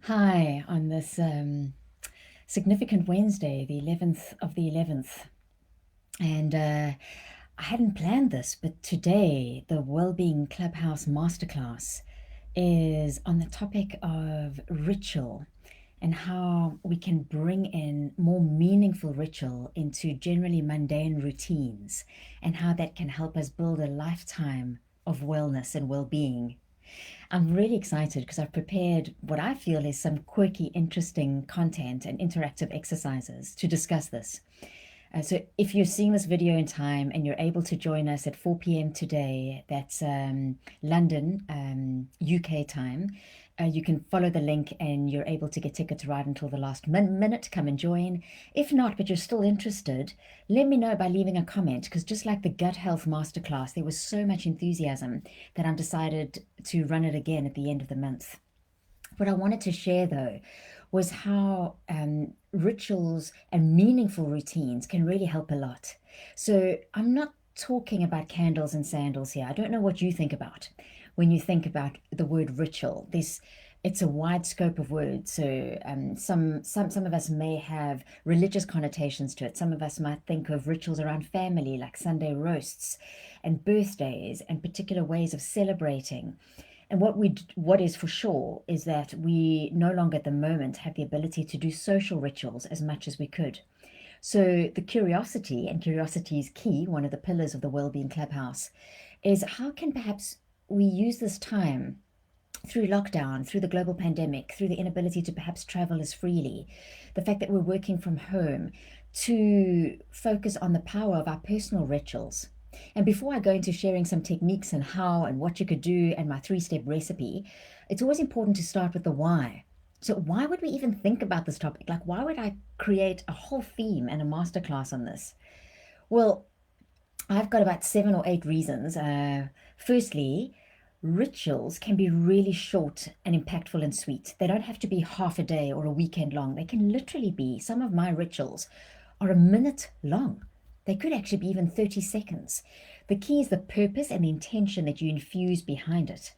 Hi, on this significant Wednesday, the 11th of the 11th. And I hadn't planned this, but today the Wellbeing Clubhouse Masterclass is on the topic of ritual and how we can bring in more meaningful ritual into generally mundane routines and how that can help us build a lifetime of wellness and well-being. I'm really excited because I've prepared what I feel is some quirky, interesting content and interactive exercises to discuss this. So if you're seeing this video in time and you're able to join us at 4 p.m. today, that's London, UK time, you can follow the link and you're able to get tickets right until the last minute to come and join. If not, but you're still interested, let me know by leaving a comment because just like the gut health masterclass, there was so much enthusiasm that I've decided to run it again at the end of the month. What I wanted to share though was how rituals and meaningful routines can really help a lot. So I'm not talking about candles and sandals here. I don't know what you think about when you think about the word ritual. This It's a wide scope of words. So some of us may have religious connotations to it. Some of us might think of rituals around family, like Sunday roasts and birthdays and particular ways of celebrating. And what is for sure is that we no longer at the moment have the ability to do social rituals as much as we could. So the curiosity, and curiosity is key, one of the pillars of the Wellbeing Clubhouse, is how can perhaps we use this time through lockdown, through the global pandemic, through the inability to perhaps travel as freely, the fact that we're working from home, to focus on the power of our personal rituals. And before I go into sharing some techniques and how and what you could do and my three-step recipe, it's always important to start with the why. So why would we even think about this topic? Like, why would I create a whole theme and a masterclass on this? Well, I've got about 7 or 8 reasons. Firstly, rituals can be really short and impactful and sweet. They don't have to be half a day or a weekend long. They can literally be, some of my rituals are a minute long. They could actually be even 30 seconds. The key is the purpose and the intention that you infuse behind it.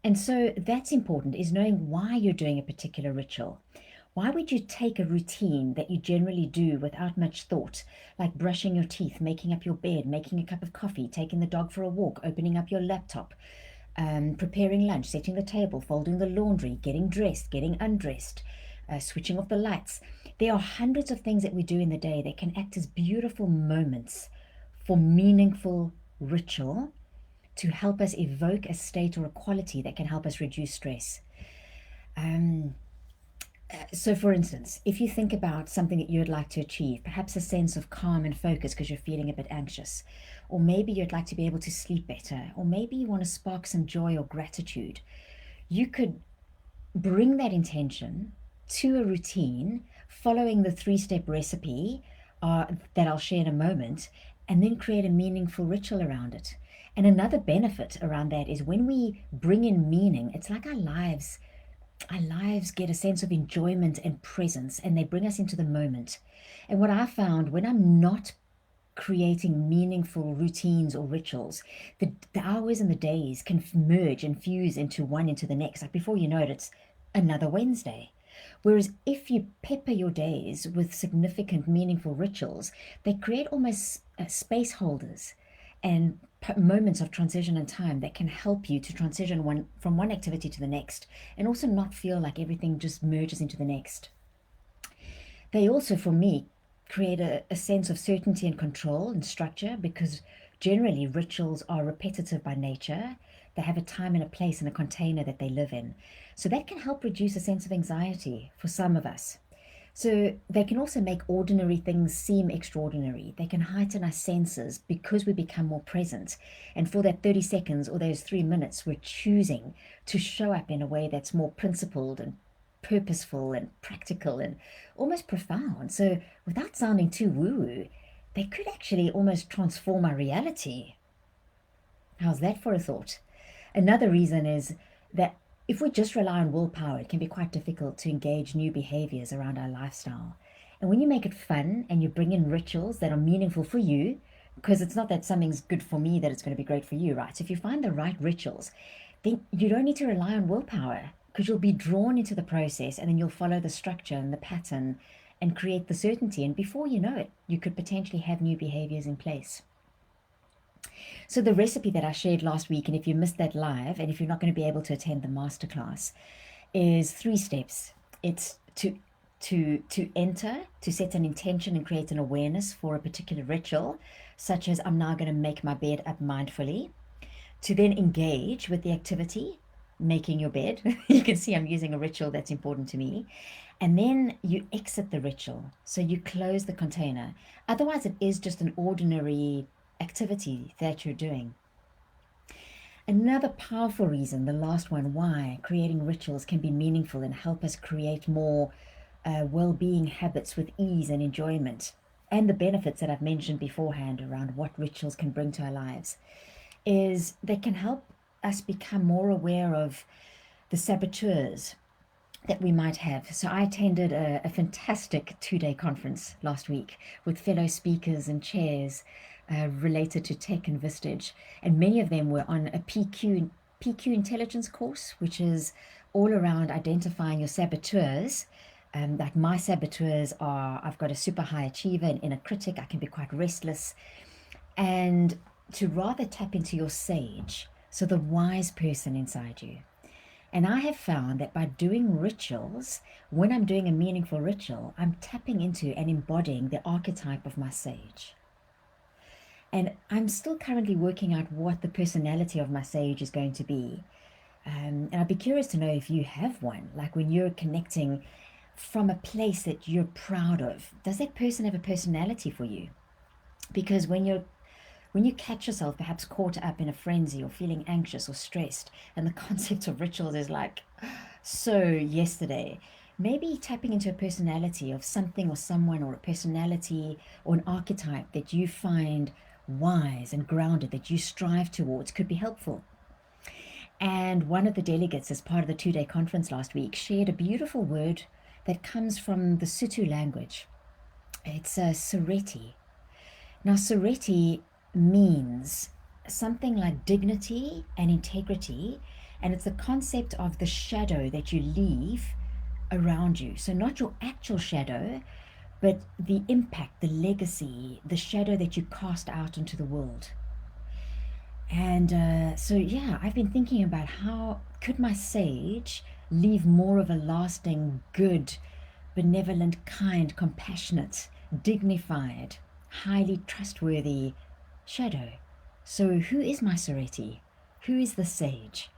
And so that's important, is knowing why you're doing a particular ritual. Why would you take a routine that you generally do without much thought, like brushing your teeth, making up your bed, making a cup of coffee, taking the dog for a walk, opening up your laptop, preparing lunch, setting the table, folding the laundry, getting dressed, getting undressed, switching off the lights? There are hundreds of things that we do in the day that can act as beautiful moments for meaningful ritual to help us evoke a state or a quality that can help us reduce stress. Um, so, for instance, if you think about something that you'd like to achieve, perhaps a sense of calm and focus because you're feeling a bit anxious, or maybe you'd like to be able to sleep better, or maybe you want to spark some joy or gratitude, you could bring that intention to a routine following the three-step recipe that I'll share in a moment, and then create a meaningful ritual around it. And another benefit around that is when we bring in meaning, it's like our lives get a sense of enjoyment and presence, and they bring us into the moment. And what I found when I'm not creating meaningful routines or rituals, the hours and the days can merge and fuse into one into the next. Like before you know it, it's another Wednesday. Whereas if you pepper your days with significant, meaningful rituals, they create almost space holders and moments of transition and time that can help you to transition from one activity to the next and also not feel like everything just merges into the next. They also, for me, create a sense of certainty and control and structure because generally rituals are repetitive by nature. They have a time and a place and a container that they live in. So that can help reduce a sense of anxiety for some of us. So they can also make ordinary things seem extraordinary. They can heighten our senses because we become more present. And for that 30 seconds or those 3 minutes, we're choosing to show up in a way that's more principled and purposeful and practical and almost profound. So without sounding too woo-woo, they could actually almost transform our reality. How's that for a thought? Another reason is that if we just rely on willpower, it can be quite difficult to engage new behaviors around our lifestyle. And when you make it fun and you bring in rituals that are meaningful for you, because it's not that something's good for me that it's going to be great for you, right? So if you find the right rituals, then you don't need to rely on willpower because you'll be drawn into the process and then you'll follow the structure and the pattern and create the certainty. And before you know it, you could potentially have new behaviors in place. So the recipe that I shared last week, and if you missed that live, and if you're not going to be able to attend the masterclass, is 3 steps. It's to enter, to set an intention and create an awareness for a particular ritual, such as I'm now going to make my bed up mindfully. To then engage with the activity, making your bed. You can see I'm using a ritual that's important to me. And then you exit the ritual. So you close the container. Otherwise, it is just an ordinary activity that you're doing. Another powerful reason, the last one, why creating rituals can be meaningful and help us create more well-being habits with ease and enjoyment, and the benefits that I've mentioned beforehand around what rituals can bring to our lives, is they can help us become more aware of the saboteurs that we might have. So I attended a fantastic 2-day conference last week with fellow speakers and chairs related to tech and Vistage, and many of them were on a PQ intelligence course, which is all around identifying your saboteurs. Like my saboteurs are, I've got a super high achiever and inner critic. I can be quite restless, and to rather tap into your sage, so the wise person inside you. And I have found that by doing rituals, when I'm doing a meaningful ritual, I'm tapping into and embodying the archetype of my sage. And I'm still currently working out what the personality of my sage is going to be. And I'd be curious to know if you have one, like when you're connecting from a place that you're proud of, does that person have a personality for you? Because when you catch yourself perhaps caught up in a frenzy or feeling anxious or stressed, and the concept of rituals is like so yesterday, maybe tapping into a personality of something or someone, or a personality or an archetype that you find wise and grounded, that you strive towards, could be helpful. And one of the delegates, as part of the 2-day conference last week, shared a beautiful word that comes from the Sotho language. It's Sereti. Now, Sereti means something like dignity and integrity, and it's the concept of the shadow that you leave around you. So not your actual shadow, but the impact, the legacy, the shadow that you cast out into the world. And so yeah, I've been thinking about how could my sage leave more of a lasting, good, benevolent, kind, compassionate, dignified, highly trustworthy shadow. So who is my Sereti? Who is the sage?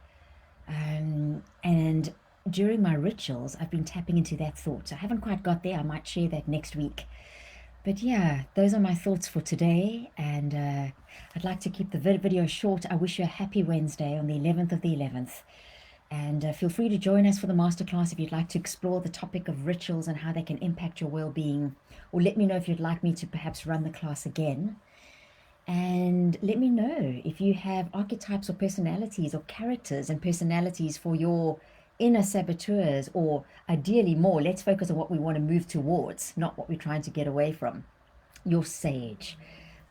And during my rituals, I've been tapping into that thought. So I haven't quite got there. I might share that next week. But yeah, those are my thoughts for today. And I'd like to keep the video short. I wish you a happy Wednesday on the 11th of the 11th. And feel free to join us for the masterclass if you'd like to explore the topic of rituals and how they can impact your well-being. Or let me know if you'd like me to perhaps run the class again. And let me know if you have archetypes or personalities or characters and personalities for your inner saboteurs, or ideally more, let's focus on what we want to move towards, not what we're trying to get away from. Your sage,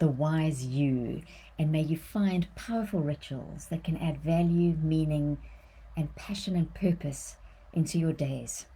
the wise you. And may you find powerful rituals that can add value, meaning, and passion and purpose into your days.